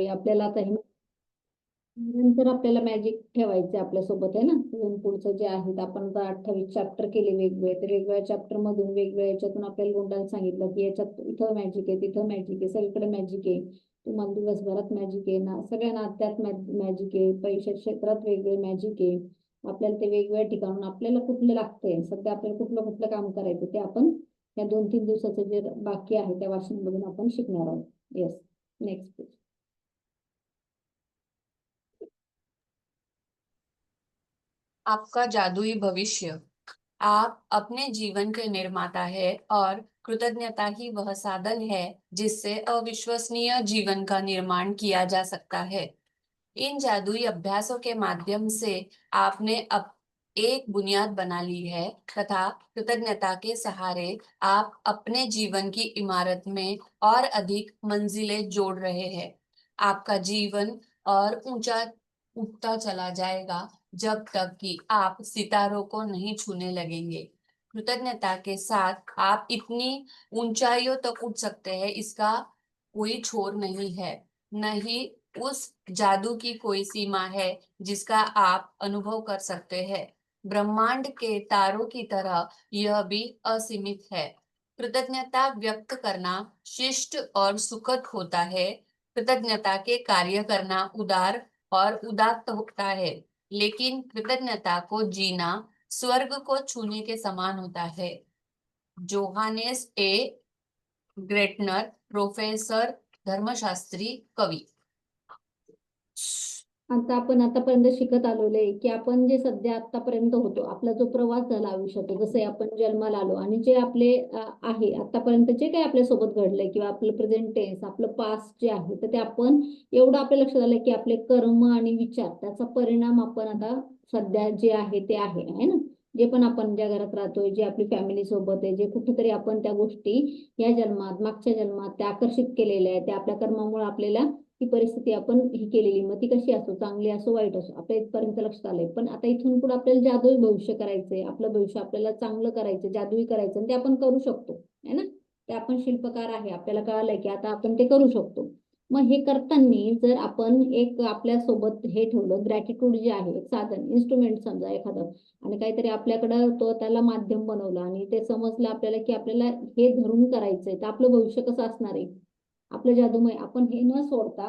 आपल्याला आता हे नंतर आपल्याला मॅजिक ठेवायचं आपल्यासोबत आहे ना. इथून पुढचं जे आहेत आपण आता 28 चॅप्टर केले वेगवेगळे, तर वेगवेगळ्या चॅप्टर मधून वेगवेगळ्या याच्यातून आपल्याला गुंडाला सांगितलं की याच्यात इथं मॅजिक आहे, तिथं मॅजिक आहे, सगळीकडे मॅजिक आहे. तुम्हाला दिवसभरात मॅजिक आहे ना, सगळ्या नात्यात मॅजिक आहे, पैशाच्या क्षेत्रात वेगळे मॅजिक आहे. आपल्याला ते वेगवेगळ्या ठिकाणून आपल्याला कुठलं लागतंय, सध्या आपल्याला कुठलं कुठलं काम करायचं ते आपण या 2-3 दिवसाचं जे बाकी आहे त्या वाचनामधून आपण शिकणार आहोत. Yes, next. आपका जादुई भविष्य। आप अपने जीवन के निर्माता है और कृतज्ञता ही वह साधन है जिससे अविश्वसनीय जीवन का निर्माण किया जा सकता है। इन जादुई अभ्यासों के माध्यम से आपने अब एक बुनियाद बना ली है तथा कृतज्ञता के सहारे आप अपने जीवन की इमारत में और अधिक मंजिलें जोड़ रहे हैं। आपका जीवन और ऊंचा उठता चला जाएगा जब तक कि आप सितारों को नहीं छूने लगेंगे। कृतज्ञता के साथ आप इतनी ऊंचाइयों तक उठ सकते हैं, इसका कोई छोर नहीं है, न ही उस जादू की कोई सीमा है जिसका आप अनुभव कर सकते हैं। ब्रह्मांड के तारों की तरह यह भी असीमित है। कृतज्ञता व्यक्त करना शिष्ट और सुखद होता है। कृतज्ञता के कार्य करना उदार और उदात्त होता है, लेकिन कृतज्ञता को जीना स्वर्ग को छूने के समान होता है। जोहानेस ए ग्रेटनर, प्रोफेसर, धर्मशास्त्री, कवी। आता आपण आतापर्यंत शिकत आलेलो आहे की आपण जे सध्या आतापर्यंत होतो, आपला जो प्रवास झाला आयुष्यात, जसे आपण जन्माला आलो आणि जे आपले आहे आतापर्यंत जे काही आपल्या सोबत घडलंय किंवा आपलं प्रेझेंट टेन्स, आपलं पास्ट जे आहे, तर ते आपण एवढं आपल्या लक्षात आलं की आपले कर्म आणि विचार त्याचा परिणाम आपण आता सध्या जे आहे ते आहे ना. जे पण आपण ज्या घरात राहतोय, जे आपली फॅमिली सोबत आहे, जे कुठेतरी आपण त्या गोष्टी या जन्मात मागच्या जन्मात त्या आकर्षित केलेल्या आहेत, त्या आपल्या कर्मामुळे आपल्याला ही परिस्थिती आपण ही केलेली, मग ती कशी असो, चांगली असो वाईट असो, आपल्या इथपर्यंत लक्षात आलंय. पण आता इथून पुढे आपल्याला जादुई भविष्य करायचंय, आपलं भविष्य आपल्याला चांगलं करायचं, जादुई करायचं, आणि ते आपण करू शकतो है ना. ते आपण शिल्पकार आहे, आपल्याला कळालंय की आता आपण ते करू शकतो. मग हे करताना जर आपण एक आपल्या सोबत हे ठेवलं, ग्रॅटिट्यूड जे आहे एक साधन इन्स्ट्रुमेंट समजा एखादं, आणि काहीतरी आपल्याकडं तो त्याला माध्यम बनवलं आणि ते समजलं आपल्याला की आपल्याला हे धरून करायचंय, तर आपलं भविष्य कसं असणार आहे आपलं जादूमय. आपण हे न सोडता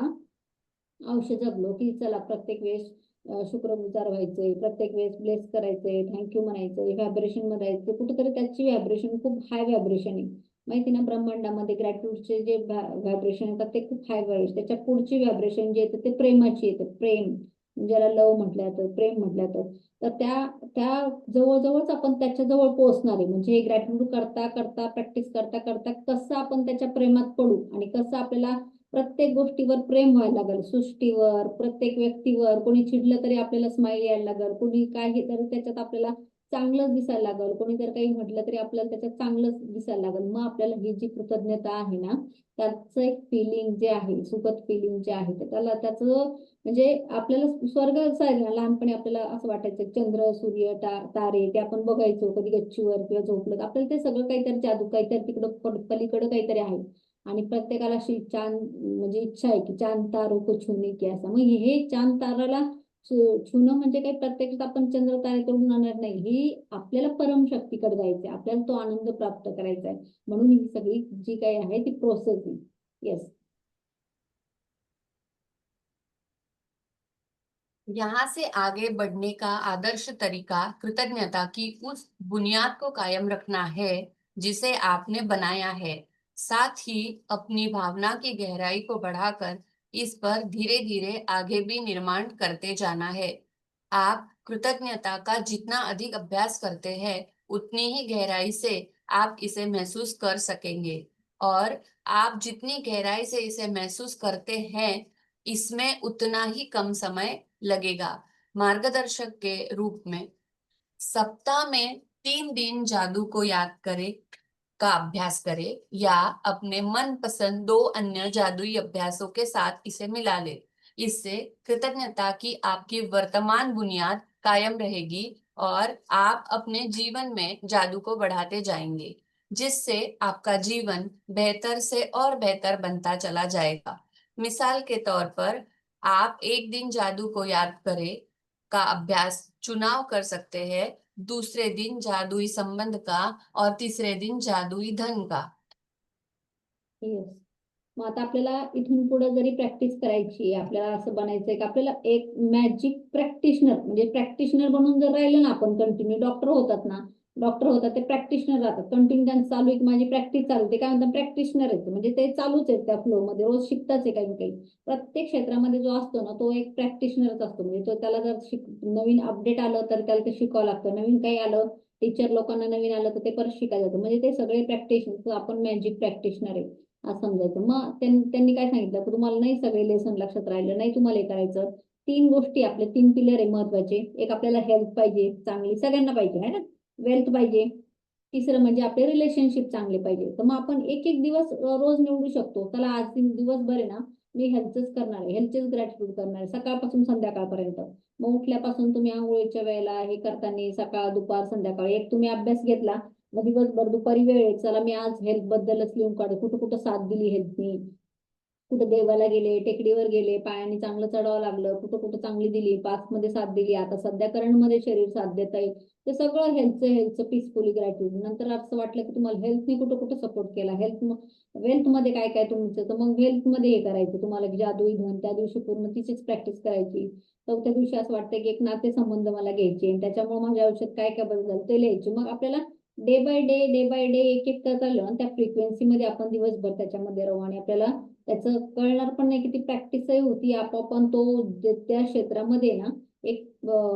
आयुष्य जगलो की चला प्रत्येक वेळेस शुक्रगुजार व्हायचंय, प्रत्येक वेळेस ब्लेस करायचंय, थँक्यू म्हणायचंय, व्हायब्रेशन मध्ये जायचं, कुठेतरी त्याची व्हायब्रेशन खूप हाय व्हायब्रेशन आहे माहिती ना. ब्रह्मांडामध्ये ग्रॅट्यूडचे जे व्हायब्रेशन येतात ते खूप हाय व्हायब्रेशन, त्याच्या पुढची व्हायब्रेशन जे येतं ते प्रेमाची येतं. प्रेम, ज्याला लव म्हटलं जातं, प्रेम म्हटलं जातं. तर त्या त्या जवळजवळच आपण त्याच्या जवळ पोहोचणार आहे. म्हणजे हे ग्रॅटिट्यूड करता करता प्रॅक्टिस करता करता कसं आपण त्याच्या प्रेमात पडू आणि कसं आपल्याला प्रत्येक गोष्टीवर प्रेम व्हायला लागेल, सृष्टीवर, प्रत्येक व्यक्तीवर. कोणी चिडलं तरी आपल्याला स्माईल यायला लागेल, कोणी काही तरी त्याच्यात आपल्याला चांगलंच दिसायला लागेल, कोणी जर काही म्हटलं तरी आपल्याला त्याच्यात चांगलंच दिसायला लागेल. मग आपल्याला ही जी कृतज्ञता आहे ना, त्याचं एक फिलिंग जे आहे, सुखद फिलिंग जे आहे, तर त्याला त्याचं म्हणजे आपल्याला स्वर्ग लहानपणी आपल्याला असं वाटायचं चंद्र सूर्य तारे ते आपण बघायचो कधी गच्चीवर किंवा झोपलं, आपल्याला ते सगळं काहीतरी जादू, काहीतरी तिकडं पलीकडं काहीतरी आहे. आणि प्रत्येकाला अशी चांद म्हणजे इच्छा आहे की चांद तारो को छूने की, असं. मग हे चांद ताराला छूणं म्हणजे काही प्रत्यक्षात आपण चंद्र तारे तोडून आणणार नाही, ही आपल्याला परमशक्तीकडे जायचंय, आपल्याला तो आनंद प्राप्त करायचा आहे. म्हणून ही सगळी जी काही आहे ती प्रोसेस आहे. येस. यहाँ से आगे बढ़ने का आदर्श तरीका कृतज्ञता की उस बुनियाद को कायम रखना है जिसे आपने बनाया है, साथ ही अपनी भावना की गहराई को बढ़ाकर इस पर धीरे धीरे आगे भी निर्माण करते जाना है। आप कृतज्ञता का जितना अधिक अभ्यास करते हैं, उतनी ही गहराई से आप इसे महसूस कर सकेंगे, और आप जितनी गहराई से इसे महसूस करते हैं, इसमें उतना ही कम समय लगेगा। मार्गदर्शक के रूप में सप्ताह में 3 दिन जादू को याद करें का अभ्यास करें, या अपने मनपसंद 2 अन्य जादुई अभ्यासों के साथ इसे मिला ले। इससे कृतज्ञता की आपकी वर्तमान बुनियाद कायम रहेगी और आप अपने जीवन में जादू को बढ़ाते जाएंगे, जिससे आपका जीवन बेहतर से और बेहतर बनता चला जाएगा। मिसाल के तौर पर आप एक दिन जादू को याद करें का अभ्यास चुनाव कर सकते हैं, दूसरे दिन जादुई संबंध का और तीसरे दिन जादुई धन का। येस. मग आता आपल्याला इथून पुढे जरी प्रॅक्टिस करायची आहे, आपल्याला असं बनायचंय की आपल्याला एक मॅजिक प्रॅक्टिशनर म्हणजे प्रॅक्टिशनर बनून जर राहिलं ना आपण कंटिन्यू, डॉक्टर होतात ना, डॉक्टर होतात ते प्रॅक्टिशनर राहतात, कंटिन्यू त्यांचं चालू आहे की माझी प्रॅक्टिस चालू आहे. ते काय म्हणतात प्रॅक्टिशनर आहेत, म्हणजे ते चालूच आहेत त्या फ्लो मध्ये, रोज शिकताच आहे काही ना काही. प्रत्येक क्षेत्रामध्ये जो असतो ना तो एक प्रॅक्टिशनरच असतो. म्हणजे तो त्याला जर नवीन अपडेट आलं तर त्याला ते शिकावं लागतं, नवीन काही आलं, टीचर लोकांना नवीन आलं तर ते परत शिकायला जातं. म्हणजे ते सगळे प्रॅक्टिशनर, आपण मॅजिक प्रॅक्टिशनर आहे असं समजायचं. मग त्यांनी काय सांगितलं की तुम्हाला नाही सगळे लेसन लक्षात राहिलं, नाही तुम्हाला हे करायचं. तीन गोष्टी आपले, तीन पिलर आहे महत्वाचे. एक आपल्याला हेल्थ पाहिजे चांगली, सगळ्यांना पाहिजे आहे ना, वेल्थ पाहिजे. तिसरं म्हणजे आपले रिलेशनशिप चांगले पाहिजे. तर मग आपण एक एक दिवस रोज निवडू शकतो. चला आज दिवसभर आहे ना मी हेल्थच करणार आहे, हेल्थचेच ग्रॅटिट्यूड करणार आहे सकाळपासून संध्याकाळपर्यंत. मग उठल्यापासून तुम्ही आंघोळीच्या वेळेला हे करताना सकाळ दुपार संध्याकाळ एक तुम्ही अभ्यास घेतला, मग दिवसभर दुपारी वेळ आहे, चला मी आज हेल्थ बद्दलच लिहून काढू, कुठं कुठं साथ दिली हेल्थनी, कुठं देवाला गेले, टेकडीवर गेले, पायाने चांगलं चढावं लागलं, कुठं कुठं चांगली दिली, पाच मध्ये साथ दिली, आता सध्या करंट मध्ये शरीर साथ देत आहे. ते सगळं हेल्थचं पीसफुली ग्रॅटिट्यूड. नंतर असं वाटलं की तुम्हाला हेल्थने कुठं कुठं सपोर्ट केला, वेल्थ मध्ये काय काय तुमचं, तर मग हेल्थ मध्ये हे करायचं तुम्हाला की जादुई धन त्या दिवशी पूर्ण तिचीच प्रॅक्टिस करायची. चौथ्या दिवशी असं वाटतं की एक नातेसंबंध मला घ्यायचे आणि त्याच्यामुळे माझ्या आयुष्यात काय काय बदल झाले ते लिहायचे. मग आपल्याला डे बाय डे एक एक करता आलं आणि त्या फ्रिक्वेन्सी मध्ये आपण दिवसभर त्याच्यामध्ये राहू आणि आपल्याला त्याचं कळणार पण नाही की ती प्रॅक्टिसही होती, आपोआप तो त्या क्षेत्रामध्ये ना एक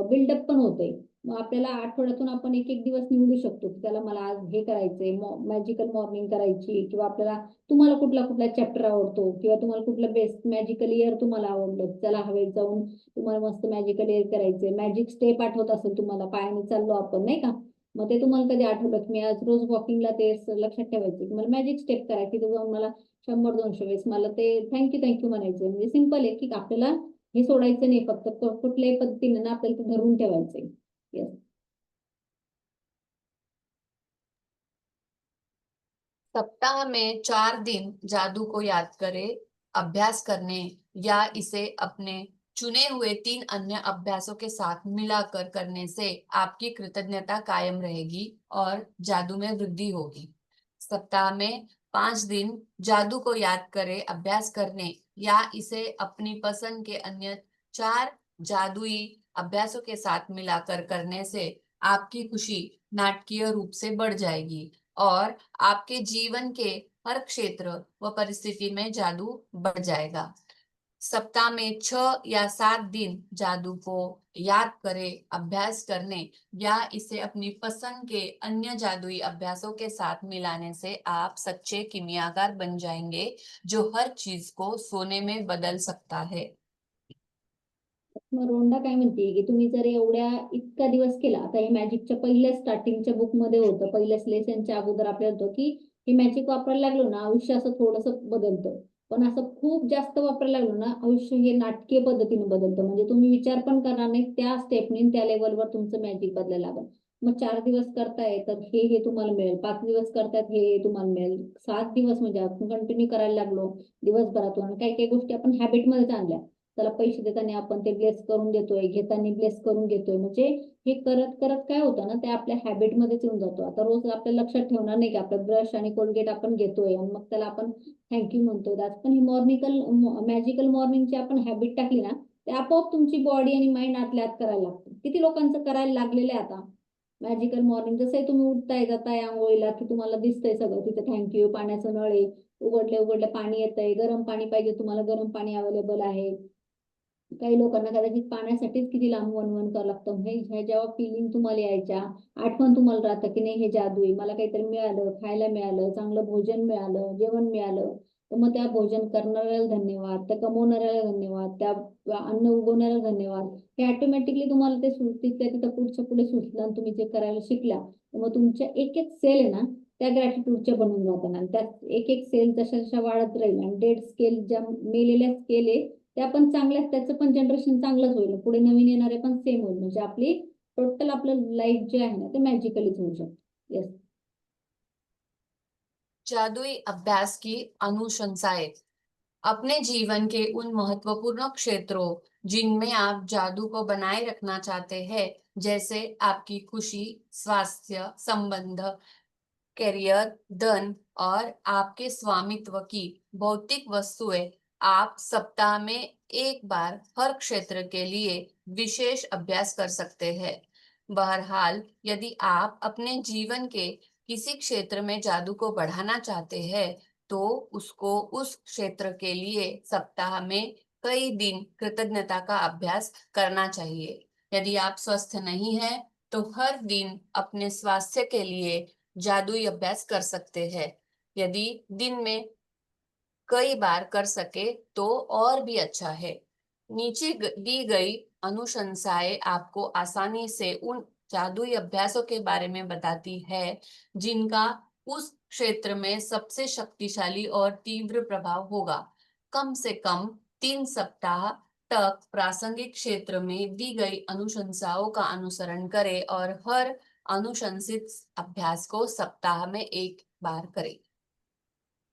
बिल्डअप पण होतंय. मग आपल्याला आठवड्यातून आपण एक एक दिवस निवडू शकतो की त्याला मला आज हे करायचंय, मॅजिकल मॉर्निंग करायची, किंवा आपल्याला तुम्हाला कुठला कुठला चॅप्टर आवडतो किंवा तुम्हाला कुठलं बेस्ट मॅजिकल इयर तुम्हाला आवडलं, त्याला हवेत जाऊन तुम्हाला मस्त मॅजिकल इयर करायचंय. मॅजिक स्टेप आठवत असेल तुम्हाला, पायाने चाललो आपण नाही का, मग ते तुम्हाला कधी आठवलं की मी आज रोज वॉकिंगला ते लक्षात ठेवायचे की मला मॅजिक स्टेप करायची, तिथे जाऊन मला 100-200 वेळेस मला ते थँक्यू म्हणायचं. म्हणजे सिंपल आहे की आपल्याला हे सोडायचं नाही, फक्त कुठल्याही पद्धतीने ना आपल्याला ते धरून ठेवायचंय. येस. सप्ताह में 4 दिन जादू को याद करें, अभ्यास करने या इसे अपने चुने हुए 3 अन्य अभ्यासों के साथ मिलाकर करने से आपकी कृतज्ञता कायम रहेगी और जादू में वृद्धि होगी। सप्ताह में 5 दिन जादू को याद करें, अभ्यास करने या इसे अपनी पसंद के अन्य 4 जादुई अभ्यासों के साथ मिलाकर करने से आपकी खुशी नाटकीय रूप से बढ़ जाएगी और आपके जीवन के हर क्षेत्र व परिस्थिति में जादू बढ़ जाएगा। सप्ताह में 6 या 7 दिन जादू को याद करें, अभ्यास करने या इसे अपनी पसंद के अन्य जादुई अभ्यासों के साथ मिलाने से आप सच्चे कीमियागर बन जाएंगे, जो हर चीज को सोने में बदल सकता है। मग रोंडा काय म्हणते की तुम्ही जर एवढ्या इतका दिवस केला, आता हे मॅजिकच्या पहिल्या स्टार्टिंगच्या बुक मध्ये होतं, पहिल्याच लेसनच्या अगोदर आपल्याला होतं की हे मॅजिक वापरायला लागलो ना आयुष्य असं थोडंसं बदलतं. पण असं खूप जास्त वापरायला लागलो ना आयुष्य हे नाटकीय पद्धतीने बदलतं. म्हणजे तुम्ही विचार पण करणार नाही त्या स्टेपनी त्या लेवलवर तुमचं मॅजिक बदलायला लागेल. मग 4 दिवस करताय तर हे तुम्हाला मिळेल, 5 दिवस करतायत हे तुम्हाला मिळेल, 7 दिवस म्हणजे आपण कंटिन्यू करायला लागलो दिवसभरातून. आणि काही काही गोष्टी आपण हॅबिटमध्येच आणल्या. त्याला पैसे देताना आपण ते ब्लेस करून देतोय, घेताना ब्लेस करून घेतोय. म्हणजे हे करत करत काय होतं ना ते आपल्या हॅबिटमध्येच येऊन जातो. आता रोज आपल्या लक्षात ठेवणार नाही की आपलं ब्रश आणि कोलगेट आपण घेतोय आणि मग त्याला आपण थँक्यू म्हणतोय. आज पण ही मॅजिकल मॉर्निंगची आपण हॅबिट टाकली ना ते आपोआप तुमची बॉडी आणि माइंड आतल्या आत करायला लागतं. किती लोकांचं करायला लागलेलं आहे आता मॅजिकल मॉर्निंग. जसंही तुम्ही उठताय जाताय आंघोळीला की तुम्हाला दिसतंय सगळं तिथे थँक्यू, पाण्याचं नळ आहे, उघडले उघडले पाणी येतंय, गरम पाणी पाहिजे तुम्हाला गरम पाणी अवेलेबल आहे. काही लोकांना कदाचित पाण्यासाठीच किती लांब वणवण करावं लागतं. हे जेव्हा फिलिंग तुम्हाला यायच्या, आठवण तुम्हाला राहतं की नाही हे जादू आहे, मला काहीतरी मिळालं, खायला मिळालं, चांगलं भोजन मिळालं, जेवण मिळालं, तर मग त्या भोजन करणाऱ्याला धन्यवाद, त्या कमवणाऱ्याला धन्यवाद, त्या अन्न उगवणाऱ्याला धन्यवाद. हे ऑटोमॅटिकली तुम्हाला ते तिथल्या तिथं पुढच्या पुढे सुचलं आणि तुम्ही जे करायला शिकला, तर मग तुमच्या एक एक सेल आहे ना त्या ग्रॅटिट्यूडच्या बनून जातात आणि त्या एक एक सेल जशा जशा वाढत राहील आणि डेड स्केल ज्या मेलेल्या स्केल आहे त्या पण चांगल्याच, त्याचं पण जनरेशन चांगलंच होईल, पुढे नवीन येणारे पण सेम होईल. म्हणजे आपली टोटल आपलं लाईफ जे आहे ना ते मॅजिकलीच होऊ शकतं. येस. जादुई अभ्यास की अनुशंसाएं। अपने जीवन के उन महत्वपूर्ण क्षेत्रों जिनमें आप जादू को बनाए रखना चाहते हैं, जैसे आपकी खुशी, स्वास्थ्य, संबंध, करियर, धन और आपके स्वामित्व की भौतिक वस्तुएं, आप सप्ताह में एक बार हर क्षेत्र के लिए विशेष अभ्यास कर सकते हैं। बहरहाल, यदि आप अपने जीवन के किसी क्षेत्र में जादू को बढ़ाना चाहते हैं, तो उसको उस क्षेत्र के लिए सप्ताह में कई दिन कृतज्ञता का अभ्यास करना चाहिए। यदि आप स्वस्थ नहीं हैं, तो हर दिन अपने स्वास्थ्य के लिए जादुई अभ्यास कर सकते हैं। यदि दिन में कई बार कर सके तो और भी अच्छा है। नीचे दी गई अनुशंसाएं आपको आसानी से उन जादुई अभ्यासों के बारे में बताती है जिनका उस क्षेत्र में सबसे शक्तिशाली और तीव्र प्रभाव होगा। कम से कम 3 सप्ताह तक प्रासंगिक क्षेत्र में दी गई अनुशंसाओं का अनुसरण करें और हर अनुशंसित अभ्यास को सप्ताह में एक बार करें।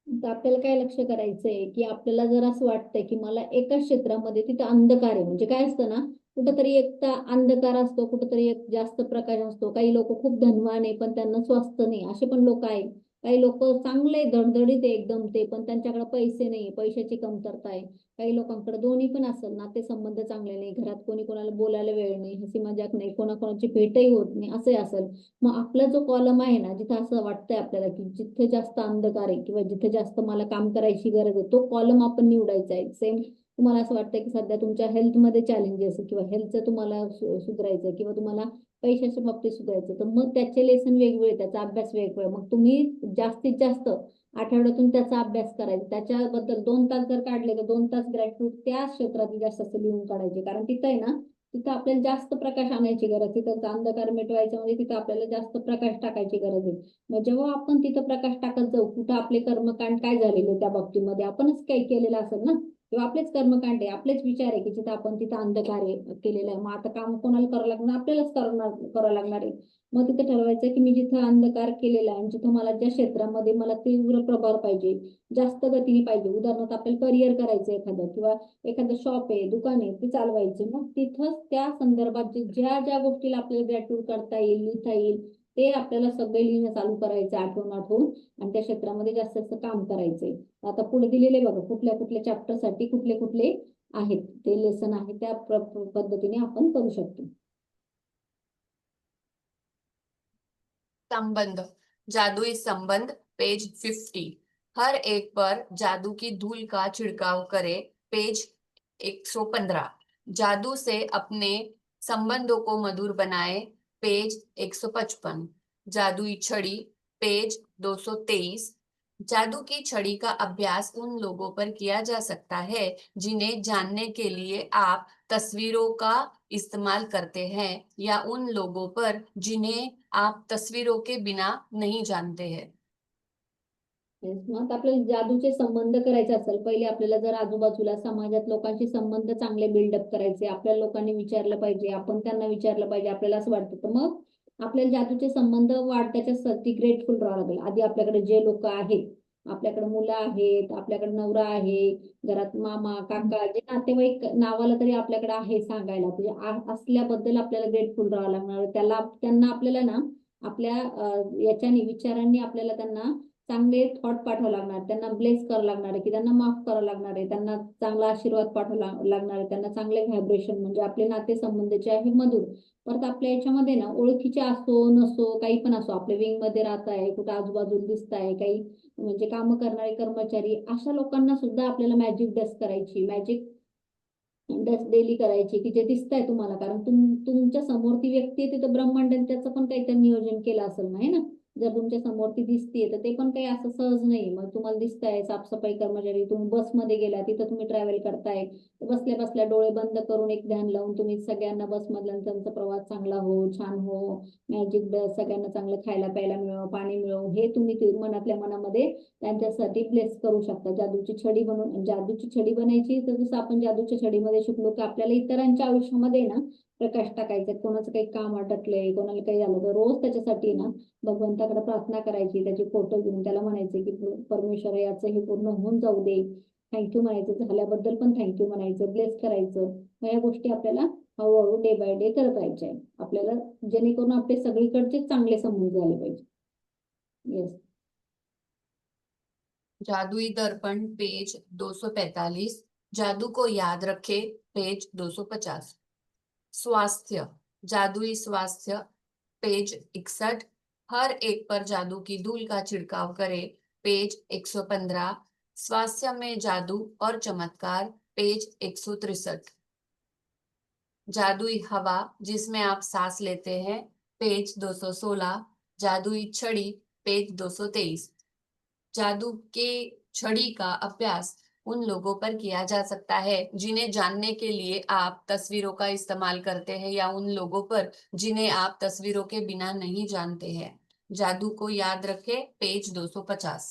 तर आपल्याला काय लक्ष करायचंय की आपल्याला जर असं वाटतंय की मला एकाच क्षेत्रामध्ये तिथं अंधकार आहे, म्हणजे काय असतं ना, कुठंतरी एक तर अंधकार असतो, कुठंतरी एक जास्त प्रकाश असतो. काही लोक खूप धनवान आहे पण त्यांना स्वस्त नाही, असे पण लोक आहेत. काही लोक चांगले धडधडीत आहे एकदम ते, पण त्यांच्याकडे पैसे नाही, पैशाची कमतरता आहे. काही लोकांकडे दोन्ही पण असेल, नातेसंबंध चांगले नाही, घरात कोणी कोणाला बोलायला वेळ नाही, हसी मजाक नाही, कोणाकोणाची भेटही होत नाही, असंही असेल. मग आपला जो कॉलम आहे ना, जिथं असं वाटतंय आपल्याला की जिथे जास्त अंधकार आहे किंवा जिथे जास्त मला काम करायची गरज आहे, तो कॉलम आपण निवडायचा आहे. सेम तुम्हाला असं वाटतंय की सध्या तुमच्या हेल्थमध्ये चॅलेंजेस किंवा हेल्थचं तुम्हाला सुधारायचं किंवा तुम्हाला पैशाच्या बाबतीत सुधारायचं, तर मग त्याचे लेसन वेगवेगळे, त्याचा अभ्यास वेगवेगळा. मग तुम्ही जास्तीत जास्त आठवड्यातून त्याचा अभ्यास करायचा. त्याच्याबद्दल 2 तास जर काढले तर 2 तास ग्रॅटिट्यूड त्या क्षेत्रात जास्त असं लिहून काढायचे. कारण तिथं आहे ना, तिथं आपल्याला जास्त प्रकाश आणायची गरज, तिथं अंधकार मिटवायचा म्हणजे तिथं आपल्याला जास्त प्रकाश टाकायची गरज आहे. मग जेव्हा आपण तिथं प्रकाश टाकत जाऊ, कुठं आपले कर्मकांड काय झालेले त्या बाबतीमध्ये आपणच काही केलेलं असेल ना, किंवा आपलेच कर्मकांड आहे, आपलेच विचार आहे की जिथं आपण तिथं अंधकार आहे केलेला आहे, मग आता काम कोणाला करावं लागणार, आपल्यालाच करावं लागणार आहे. मग तिथं ठरवायचं की मी जिथं अंधकार केलेला आहे आणि जिथं मला ज्या क्षेत्रामध्ये मला तीव्र प्रभाव पाहिजे, जास्त गतीने पाहिजे, उदाहरणार्थ आपल्याला करिअर करायचं एखादं किंवा एखादं शॉप आहे, दुकान आहे, ते चालवायचे, मग तिथंच त्या संदर्भात ज्या ज्या गोष्टीला आपल्याला ग्रॅटिट्यूड करता येईल, लिहिता येईल, ते आपल्याला सगळे लिहिणं चालू करायचं आठवून आठवून, आणि त्या क्षेत्रामध्ये जास्त जास्त काम करायचंय. आता पुढे दिलेले बघा कुठल्या कुठल्या चॅप्टर साठी कुठले कुठले आहेत ते लेसन आहे, त्या पद्धतीने आपण करू शकतो. संबंध, जादुई संबंध, पेज 50। हर एक पर जादू की धूल का छिड़काव करें, पेज 115। जादू से अपने संबंधों को मधुर बनाए, पेज 155। जादुई छड़ी, पेज 223। जादू की छड़ी का अभ्यास उन लोगों पर किया जा सकता है जिन्हें जानने के लिए आप तस्वीरों का इस्तेमाल करते हैं, या उन लोगों पर जिन्हें आप तस्वीरों के बिना नहीं जानते हैं। Yes. मग आता आपल्याला जादूचे संबंध करायचे असेल, पहिले आपल्याला जर आजूबाजूला समाजात लोकांशी संबंध चांगले बिल्डअप करायचे, आपल्याला लोकांनी विचारलं पाहिजे, आपण त्यांना विचारलं पाहिजे, आपल्याला असं वाटतं, तर मग आपल्याला जादूचे संबंध त्याच्यासाठी ग्रेटफुल राहावं लागेल. आधी आपल्याकडे जे लोक आहेत, आपल्याकडे मुलं आहेत, आपल्याकडे नवरा आहे, घरात मामा काका जे नातेवाईक नावाला तरी आपल्याकडे आहे सांगायला, म्हणजे असल्याबद्दल आपल्याला ग्रेटफुल राहावं लागणार. त्यांना आपल्याला ना आपल्या याच्यानी विचारांनी आपल्याला त्यांना चांगले थॉट पाठवावं लागणार, त्यांना ब्लेस करावं लागणार आहे, की त्यांना माफ करावं लागणार आहे, त्यांना चांगला आशीर्वाद पाठवावा लागणार आहे, त्यांना चांगले व्हायब्रेशन, म्हणजे आपले नातेसंबंधचे आहे मधुर. परत आपल्या याच्यामध्ये ना ओळखीचे असो नसो, काही पण असो, आपल्या विंग मध्ये राहत आहे, कुठं आजूबाजूला दिसत आहे काही, म्हणजे काम करणारे कर्मचारी, अशा लोकांना सुद्धा आपल्याला मॅजिक डस्ट करायची, मॅजिक डस्ट डेली करायची, की जे दिसतंय तुम्हाला. कारण तुमच्या समोर ती व्यक्ती आहे, तिथं ब्रह्मांड त्याचं पण काहीतरी नियोजन केलं असेल नाही ना. जर तुमच्या समोर ती दिसतीये तर ते पण काही असं सहज नाही. मग तुम्हाला दिसतंय साफसफाई कर्मचारी, तुम्ही बसमध्ये गेला, तिथं तुम्ही ट्रॅव्हल करताय, बसल्या बसल्या डोळे बंद करून एक ध्यान लावून तुम्ही सगळ्यांना बसमधल्या त्यांचा प्रवास चांगला हो, छान हो, मॅजिक डस्ट, सगळ्यांना चांगलं खायला प्यायला मिळो, पाणी मिळो, हे तुम्ही मनातल्या मनामध्ये त्यांच्यासाठी ब्लेस करू शकता. जादूची छडी बनवून, जादूची छडी बनायची तर जसं आपण जादूच्या छडीमध्ये शिकलो की आपल्याला इतरांच्या आयुष्यामध्ये ना प्रकाश टाकायचा, कोणाचं काही काम अटकलंय, कोणाला काही झालं तर रोज त्याच्यासाठी ना भगवंताकडे प्रार्थना करायची, त्याचे फोटो घेऊन त्याला म्हणायचे की परमेश्वर याचं हे पूर्ण होऊन जाऊ दे, थँक्यू म्हणायचं, झाल्याबद्दल पण थँक्यू म्हणायचं, ब्लेस करायचं. मग या गोष्टी आपल्याला हळूहळू डे बाय डे करत राहायच्या आहे आपल्याला, जेणेकरून आपले सगळीकडचे चांगले संबंध झाले पाहिजे. येस. जादुई दर्पण पेज 245, जादू को याद रखे पेज 250, स्वास्थ्य, जादुई स्वास्थ्य पेज 61, हर एक पर जादू की धूल का छिड़काव करे पेज 115, स्वास्थ्य में जादू और चमत्कार पेज 163, जादुई हवा जिसमें आप सांस लेते हैं पेज 216, जादुई छड़ी पेज 223, जादू के छड़ी का अभ्यास उन लोगों पर किया जा सकता है जिन्हें जानने के लिए आप तस्वीरों का इस्तेमाल करते हैं या उन लोगों पर जिन्हें आप तस्वीरों के बिना नहीं जानते हैं, जादू को याद रखें पेज 250।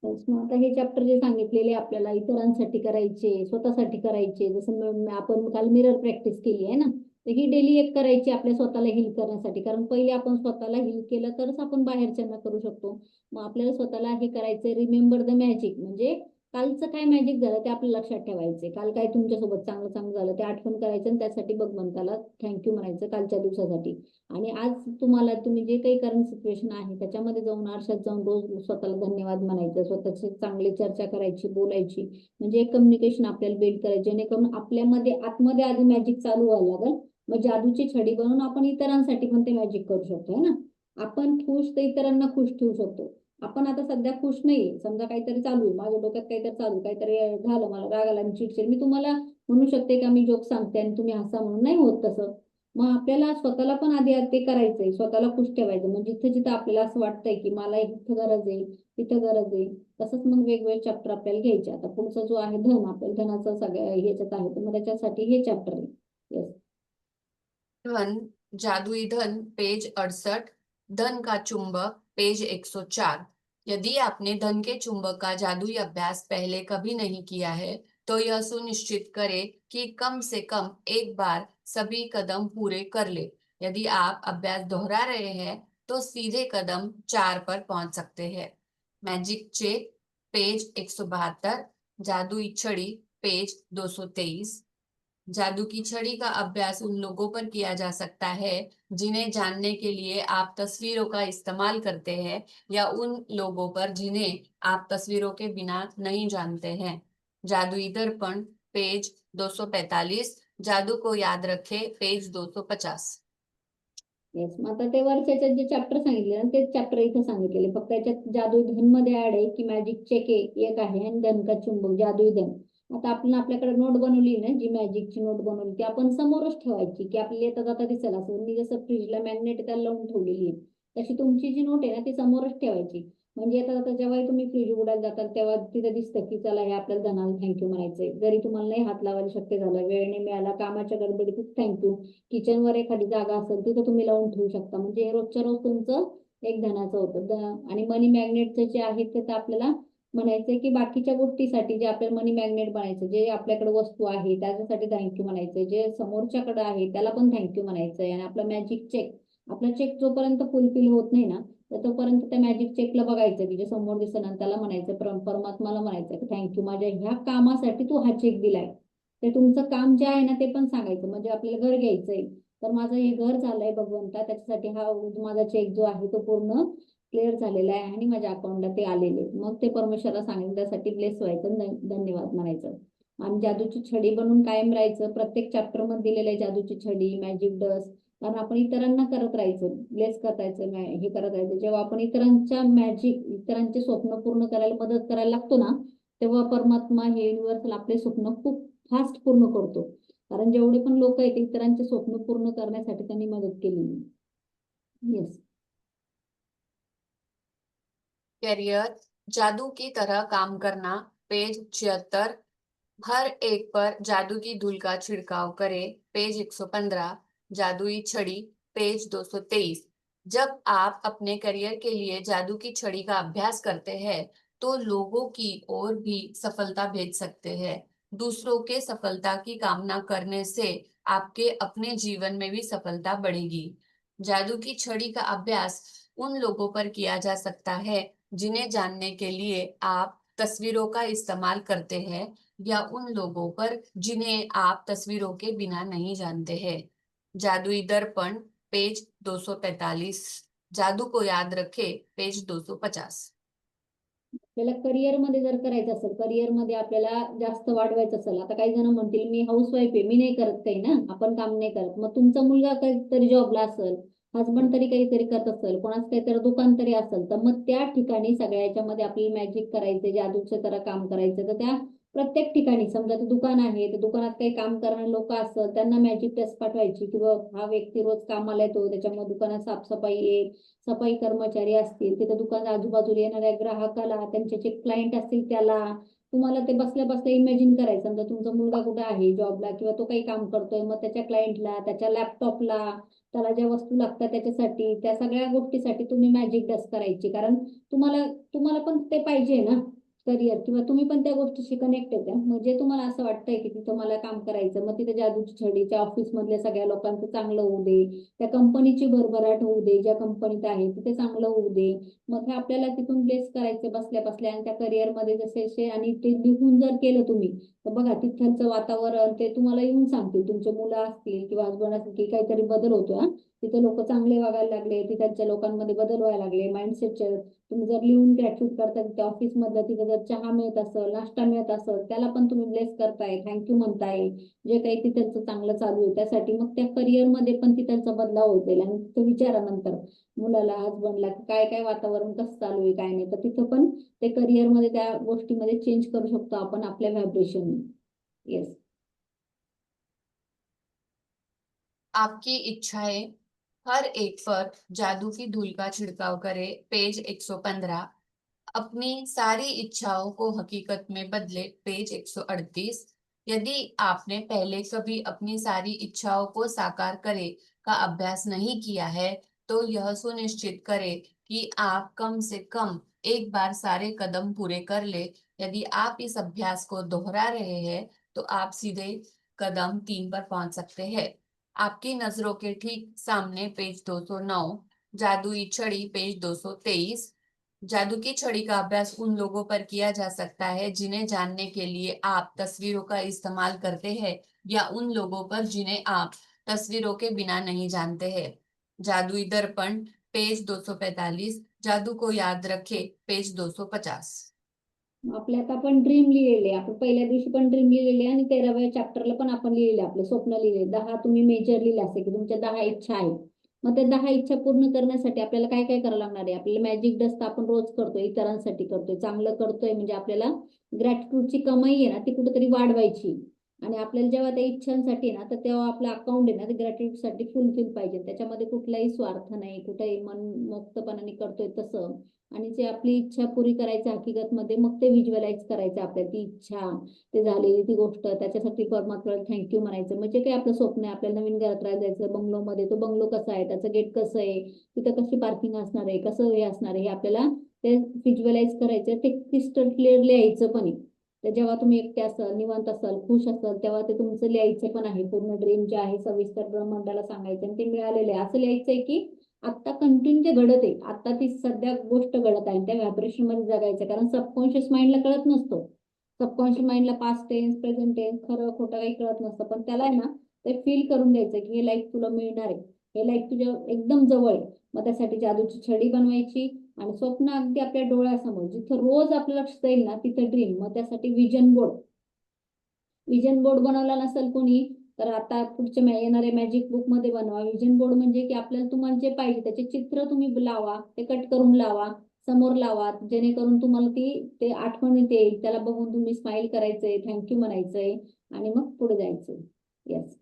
तेच मग आता हे चॅप्टर जे सांगितलेले आपल्याला इतरांसाठी करायचे, स्वतःसाठी करायचे, जसं आपण काल मिरर प्रॅक्टिस केली आहे ना, तर ही डेली एक करायची आपल्या स्वतःला हील करण्यासाठी. कारण पहिले आपण स्वतःला हील केलं तरच आपण बाहेरच्यांना करू शकतो. मग आपल्याला स्वतःला हे करायचंय, रिमेंबर द मॅजिक, म्हणजे कालचं काय मॅजिक झालं ते आपल्या लक्षात ठेवायचे. काल काय तुमच्यासोबत चांगलं चांगलं झालं ते आठवण करायचं आणि त्यासाठी भगवंताला थँक्यू म्हणायचं कालच्या दिवसासाठी. आणि आज तुम्ही जे काही करंट सिच्युएशन आहे त्याच्यामध्ये जाऊन आरशात जाऊन रोज स्वतःला धन्यवाद म्हणायचं, स्वतःची चांगली चर्चा करायची, बोलायची, म्हणजे एक कम्युनिकेशन आपल्याला बिल्ड करायचे, जेणेकरून आपल्यामध्ये आतमध्ये आधी मॅजिक चालू व्हायला लागेल. मग जादूची छडी बनवून आपण इतरांसाठी पण ते मॅजिक करू शकतो, है ना. आपण खुश तर इतरांना खुश ठेवू शकतो. आपण आता सध्या खुश नाही, समजा काहीतरी चालू आहे माझ्या डोक्यात, काहीतरी चालू, काहीतरी झालं, मला राग आला आणि चिडचिड, मी तुम्हाला म्हणू शकते का मी जोक सांगते आणि तुम्ही हसा, म्हणून नाही होत तसं. मग आपल्याला स्वतःला पण आधी ते करायचंय, स्वतःला खुश ठेवायचं. म्हणजे जिथे जिथे आपल्याला असं वाटतंय की मला इथं गरज आहे, तिथं गरज आहे, तसंच मग वेगवेगळे चॅप्टर आपल्याला घ्यायचे. आता पुढचा जो आहे धन, आपल्याला धनाचा सगळ्या ह्याच्यात आहे, तर मग त्याच्यासाठी हे चॅप्टर आहे. येस. धन, जादुई धन पेज 68, धन का चुंबक पेज 104, यदि आपने धन के चुंबक का जादुई अभ्यास पहले कभी नहीं किया है तो यह सुनिश्चित करें कि कम से कम एक बार सभी कदम पूरे कर ले। यदि आप अभ्यास दोहरा रहे हैं तो सीधे कदम 4 पर पहुंच सकते हैं। मैजिक चेक पेज 172, जादुई छड़ी पेज 223, जादू की छड़ी का अभ्यास उन लोगों पर किया जा सकता है जिन्हें जानने के लिए आप तस्वीरों का इस्तेमाल करते हैं या उन लोगों पर जिन्हें आप तस्वीरों के बिना नहीं जानते हैं, जादुई दर्पण पेज 245, जादू को याद रखें पेज 250। येस. मग आता ते वर्षाचे जे चॅप्टर सांगितले ना तेच चॅप्टर इथे सांगितलेले, फक्त याच्यात जादुई धन मध्ये ऍड आहे की मॅजिक चेक एक आहे आणि धन का चुंबक जादुई धन. आता आपण आपल्याकडे नोट बनवली ना, जी मॅजिकची नोट बनवली ती आपण समोरच ठेवायची की आपल्याला येता जाता दिसेल असं. मी जसं फ्रीजला मॅग्नेट त्याला लावून ठेवलेली आहे, तशी तुमची जी नोट आहे ना ती समोरच ठेवायची. म्हणजे येता जाता जेव्हाही तुम्ही फ्रीज उघडायला जाताल तेव्हा तिथे दिसतं की चला हे आपल्याला धनाला थँक्यू म्हणायचंय. जरी तुम्हाला नाही हात लावायला शक्य झालं, वेळ नाही मिळाला, कामाच्या गडबडीतच थँक्यू, किचनवर एखादी जागा असेल तिथं तुम्ही लावून ठेवू शकता. म्हणजे हे रोजच्या रोज तुमचं एक धनाचं होतं. आणि मनी मॅग्नेटचे जे आहे ते तर आपल्याला म्हणायचंय की बाकीच्या गोष्टीसाठी जे आपल्याला मनी मॅग्नेट बनायचं, जे आपल्याकडे वस्तू आहे त्याच्यासाठी थँक्यू म्हणायचंय, जे समोरच्याकडे आहे त्याला पण थँक्यू म्हणायचंय. आणि आपला मॅजिक चेक, आपला चेक जोपर्यंत फुलफिल होत नाही ना तर तोपर्यंत त्या मॅजिक चेकला बघायचं की जे समोर दिसतं ना त्याला म्हणायचं, परमात्माला म्हणायचं की थँक्यू, माझ्या ह्या कामासाठी तू हा चेक दिलाय. ते तुमचं काम जे आहे ना ते पण सांगायचं. म्हणजे आपल्याला घर घ्यायचंय, तर माझं हे घर झालंय भगवंता, त्याच्यासाठी हा माझा चेक जो आहे तो पूर्ण क्लिअर झालेला आहे आणि माझ्या अकाउंटला ते आलेले. मग ते परमेश्वराला सांगितलं, त्यासाठी ब्लेस व्हायचं, धन्यवाद म्हणायचं. आणि जादूची छडी बनवून कायम राहायचं. प्रत्येक चॅप्टर मध्ये दिलेलं आहे जादूची छडी, मॅजिक डस्ट. कारण आपण इतरांना करत राहायचं, ब्लेस करायचं, हे करत राहायचं. जेव्हा आपण इतरांच्या मॅजिक, इतरांचे स्वप्न पूर्ण करायला मदत करायला लागतो ना, तेव्हा परमात्मा हे युनिव्हर्सल आपले स्वप्न खूप फास्ट पूर्ण करतो. कारण जेवढे पण लोक आहेत इतरांचे स्वप्न पूर्ण करण्यासाठी त्यांनी मदत केली. येस. करियर, जादू की तरह काम करना पेज 76, हर एक पर जादू की धूल का छिड़काव करे पेज 115, जादुई छड़ी पेज 223, जब आप अपने करियर के लिए जादू की छड़ी का अभ्यास करते हैं तो लोगों की ओर भी सफलता भेज सकते हैं। दूसरों के सफलता की कामना करने से आपके अपने जीवन में भी सफलता बढ़ेगी। जादू की छड़ी का अभ्यास उन लोगों पर किया जा सकता है जिन्हें जानने के लिए आप तस्वीरों का इस्तेमाल करते हैं या उन लोगों पर जिन्हें आप तस्वीरों के बिना नहीं जानते हैं। जादुई दर्पण पेज 245। जादू को याद रखें पेज 250। आपल्याला करिअरमध्ये जर करायचं असेल, करिअरमध्ये आपल्याला जास्त वाढवायचं असेल, आता काही जण म्हणतील मी हाऊसवाईफ आहे, मी नाही करत काही ना, आपण काम नाही करत. मग तुमचा मुलगा काहीतरी जॉबला असेल, हसबंड तरी काहीतरी करत असेल, कोणाचं काहीतरी दुकान तरी असेल, तर मग त्या ठिकाणी सगळ्या याच्यामध्ये आपल्याला मॅजिक करायचे, जादूचे तर काम करायचं, तर त्या प्रत्येक ठिकाणी समजा ते दुकान आहे, तर दुकानात काही काम करणारे लोक असतात, त्यांना मॅजिक टेस्ट पाठवायची, किंवा हा व्यक्ती रोज कामाला येतो, त्याच्यामुळे दुकानात साफसफाई आहे, सफाई कर्मचारी असतील, तिथे दुकान आजूबाजूला येणाऱ्या ग्राहकाला, त्यांचे जे क्लायंट असतील त्याला, तुम्हाला ते बसल्या बसल्या इमॅजिन करायचं. समजा तुमचा मुलगा कुठे आहे जॉबला किंवा तो काही काम करतोय, मग त्याच्या क्लायंटला, त्याच्या लॅपटॉपला, त्याला ज्या वस्तू लागतात त्याच्यासाठी, त्या सगळ्या गोष्टीसाठी तुम्ही मॅजिक डस्ट करायची. कारण तुम्हाला तुम्हाला पण ते पाहिजे ना करिअर, किंवा तुम्ही पण त्या गोष्टीशी कनेक्टेड आहे. म्हणजे तुम्हाला असं वाटतंय की तिथं मला काम करायचं, मग तिथे जादूची छडी त्या ऑफिस मधल्या सगळ्या लोकांचं चांगलं होऊ दे, त्या कंपनीची भरभराट होऊ दे, ज्या कंपनीत आहे तिथे चांगलं होऊ दे. मग हे आपल्याला तिथून प्लेस करायचं बसल्या बसल्या, आणि त्या करिअरमध्ये जसे आणि ते लिहून जर केलं तुम्ही, तर बघा तिथलचं वातावरण ते तुम्हाला येऊन सांगतील. तुमचे मुलं असतील किंवा हसबंड असतील की काहीतरी बदल होतो, हा तिथे लोक चांगले वागायला लागले, तिथल्या लोकांमध्ये बदल व्हायला लागले माइंडसेटचे. तुम्ही जर लिहून ग्रॅच्युट करता तिथे ऑफिस मधलं, तिथे जर चहा मिळत असेल, नाश्ता मिळत असेल, त्याला पण तुम्ही ब्लेस करताय, थँक्यू म्हणताय, जे काही तिथलचं चांगलं चालू आहे त्यासाठी. मग त्या करिअरमध्ये पण तिथलचा बदलाव होईल. आणि तिथे विचारानंतर मुलाला, हसबंडला काय काय वातावरण कसं चालू आहे, काय नाही, तर तिथं पण ते करिअरमध्ये त्या गोष्टीमध्ये चेंज करू शकतो आपण आपल्या व्हायब्रेशन. येस. आपकी इच्छाएं हर एक पर जादू की धूल का छिड़काव करे पेज 115। अपनी सारी इच्छाओं को हकीकत में बदले पेज 138। यदि आपने पहले कभी अपनी सारी इच्छाओं को साकार करे का अभ्यास नहीं किया है तो यह सुनिश्चित करें कि आप कम से कम एक बार सारे कदम पूरे कर ले। यदि आप इस अभ्यास को दोहरा रहे हैं तो आप सीधे कदम 3 पर पहुंच सकते हैं। आपकी नजरों के ठीक सामने पेज 209। जादुई छड़ी पेज 223। जादू की छड़ी का अभ्यास उन लोगों पर किया जा सकता है जिन्हें जानने के लिए आप तस्वीरों का इस्तेमाल करते हैं या उन लोगों पर जिन्हें आप तस्वीरों के बिना नहीं जानते हैं। जादुई दर्पण पेज 245। जादू को याद रखें पेज 250। आपले आता आपण ड्रीम लिहिलेले, आपण पहिल्या दिवशी पण ड्रीम लिहिलेले, आणि 13व्या चॅप्टरला पण आपण लिहिलेले आपले स्वप्न लिहिले. 10 तुम्ही मेजर लिहिले असे की तुमच्या 10 इच्छा आहेत. मग त्या 10 इच्छा पूर्ण करण्यासाठी आपल्याला काय काय करावं लागणार आहे. आपल्याला मॅजिक डस्ट आपण रोज करतोय, इतरांसाठी करतोय, चांगलं करतोय, म्हणजे आपल्याला ग्रॅटिट्यूडची कमाई आहे ना ती कुठेतरी वाढवायची. आणि आपल्याला जेव्हा त्या इच्छांसाठी आहे ना, तर तेव्हा आपलं अकाउंट आहे ना ते ग्रॅटिट्यूडसाठी फुलफिल पाहिजे. त्याच्यामध्ये कुठलाही स्वार्थ नाही, कुठेही मन मुक्तपणाने करतोय तसं. आणि जे आपली इच्छा पुरी करायची हकीकतमध्ये, मग ते व्हिज्युअलाइज करायचं आपल्या ती इच्छा, ते झालेली ती गोष्ट, त्याच्यासाठी परमात्म्याला थँक्यू म्हणायचं. म्हणजे काय आपलं स्वप्न आहे, आपल्याला नवीन घरात राहायला जायचं बंगलोमध्ये, तो बंगलो कसा आहे, त्याचं गेट कसं आहे, तिथं कशी पार्किंग असणार आहे, कसं हे असणार आहे, हे आपल्याला ते व्हिज्युअलाइज करायचं. ते क्रिस्टल क्लिअर लिहायचं पण आहे. तर जेव्हा तुम्ही एकटे असाल, निवांत असाल, खुश असाल, तेव्हा ते तुमचं लिहायचं पण आहे. पूर्ण ड्रीम जे आहे सविस्तर ब्रह्मांडाला सांगायचं, आणि ते मिळालेलं आहे असं लिहायचंय की आता कंटिन्यू जे घडत आहे, आता ती सध्या गोष्ट घडत आहे, त्या व्हायब्रेशन मध्ये जगायचं. कारण सबकॉन्शियस माइंडला कळत नसतो. सबकॉन्शियस माइंडला पास्ट टेन्स, प्रेझेंट टेन्स, खरं खोटं काही कळत नसतं. पण त्याला आहे ना ते फील करून द्यायचं की हे लाईफ तुला मिळणार आहे, हे लाईफ तुझ्या एकदम जवळ आहे. मग त्यासाठी जादूची छडी बनवायची, आणि स्वप्न अगदी आपल्या डोळ्यासमोर, जिथं रोज आपलं लक्ष जाईल ना तिथं ड्रीम. मग त्यासाठी विजन बोर्ड बनवला नसेल कोणी, तर आता पुढच्या येणाऱ्या मॅजिक बुक मध्ये बनवा. विजन बोर्ड म्हणजे की आपल्याला तुम्हाला जे पाहिजे त्याचे चित्र तुम्ही लावा, ते कट करून लावा, समोर लावा, जेणेकरून तुम्हाला ते आठवणीत येईल. त्याला बघून तुम्ही स्माइल करायचंय, थँक्यू म्हणायचंय, आणि मग पुढे जायचंय. येस.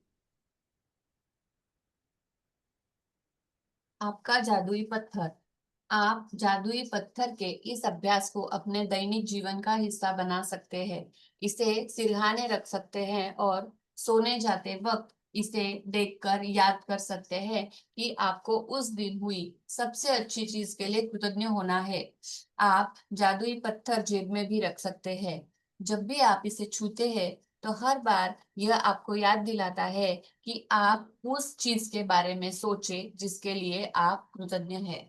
आपका जादुई पत्थर। आप जादुई पत्थर के इस अभ्यास को अपने दैनिक जीवन का हिस्सा बना सकते हैं। इसे सिरहाने रख सकते हैं और सोने जाते वक्त इसे देखकर याद कर सकते हैं कि आपको उस दिन हुई सबसे अच्छी चीज के लिए कृतज्ञ होना है। आप जादुई पत्थर जेब में भी रख सकते हैं। जब भी आप इसे छूते हैं तो हर बार यह आपको याद दिलाता है कि आप उस चीज के बारे में सोचे जिसके लिए आप कृतज्ञ हैं।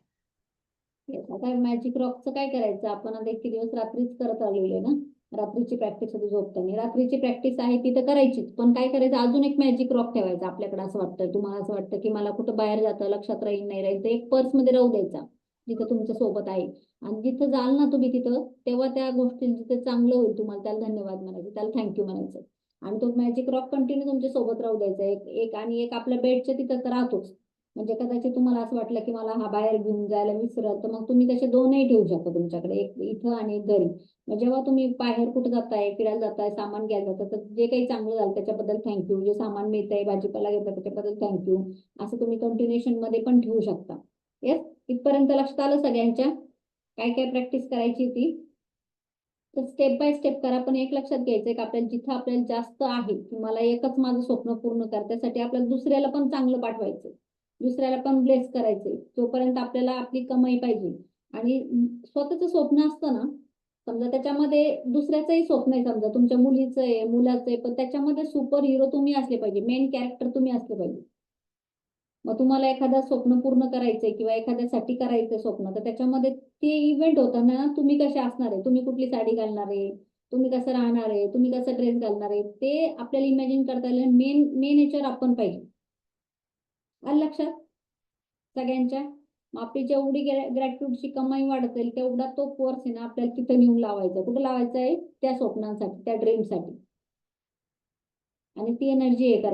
Yes, आता मॅजिक रॉकचं काय करायचं, आपण आता इतके दिवस रात्रीच करत आलेलो आहे ना, रात्रीची प्रॅक्टिस होती झोपताना. रात्रीची प्रॅक्टिस आहे ती तर करायचीच, पण काय करायचं, अजून एक मॅजिक रॉक ठेवायचा आपल्याकडे. असं वाटतं तुम्हाला, असं वाटतं की मला कुठं बाहेर जातं लक्षात राहील नाही राहील, तर एक पर्स मध्ये राहू द्यायचा जिथं तुमच्या सोबत आहे. आणि जिथं जाल ना तुम्ही तिथं, तेव्हा त्या गोष्टी जिथे चांगलं होईल तुम्हाला त्याला धन्यवाद म्हणायचे, त्याला थँक्यू म्हणायचं. आणि तो मॅजिक रॉक कंटिन्यू तुमच्या सोबत राहू द्यायचा. एक एक आणि एक आपल्या बेडच्या तिथं तर राहतोच. म्हणजे कदाचित तुम्हाला असं वाटलं की मला हा बाहेर घेऊन जायला विसरल, तर मग तुम्ही तसे दोनही ठेवू शकता तुमच्याकडे, एक इथं आणि एक घरी. मग जेव्हा तुम्ही बाहेर कुठे जाताय, फिरायला जाताय, सामान घ्यायला जाताय, तर जे काही चांगलं झालं त्याच्याबद्दल थँक्यू, जे सामान मिळतंय, भाजीपाला घेतला त्याच्याबद्दल थँक्यू, असं तुम्ही कंटिन्युएशन मध्ये पण ठेवू शकता. येस, इथपर्यंत लक्षात आलं सगळ्यांच्या, काय काय प्रॅक्टिस करायची ती. तर स्टेप बाय स्टेप करा. पण एक लक्षात घ्यायचंय की आपल्याला जिथं आपल्याला जास्त आहे की मला एकच माझं स्वप्न पूर्ण कर, त्यासाठी आपल्याला दुसऱ्याला पण चांगलं पाठवायचं, दुसऱ्याला पण ब्लेस करायचंय, तोपर्यंत आपल्याला आपली कमाई पाहिजे. आणि स्वतःचं स्वप्न असतं ना, समजा त्याच्यामध्ये दुसऱ्याचंही स्वप्न आहे, समजा तुमच्या मुलीचं आहे, मुलाचं आहे, पण त्याच्यामध्ये सुपर हिरो तुम्ही असले पाहिजे, मेन कॅरेक्टर तुम्ही असले पाहिजे. मग तुम्हाला एखादं स्वप्न पूर्ण करायचंय किंवा एखाद्यासाठी करायचंय स्वप्न, तर त्याच्यामध्ये ते इव्हेंट होताना तुम्ही कसे असणार आहे, तुम्ही कुठली साडी घालणार आहे, तुम्ही कसं राहणार आहे, तुम्ही कसं ड्रेस घालणार आहे, ते आपल्याला इमॅजिन करता येईल. मेन मेन याच्यावर आपण पाहिजे. आलं लक्षात सगळ्यांच्या. मग आपली जेवढी ग्रॅटिट्यूडची कमाई वाढत जाईल, तेवढा तो फोर्स आहे ना आपल्याला तिथं नेऊन लावायचा. कुठे लावायचा आहे, त्या स्वप्नांसाठी, त्या ड्रीमसाठी. आणि ती एनर्जी हे करायची.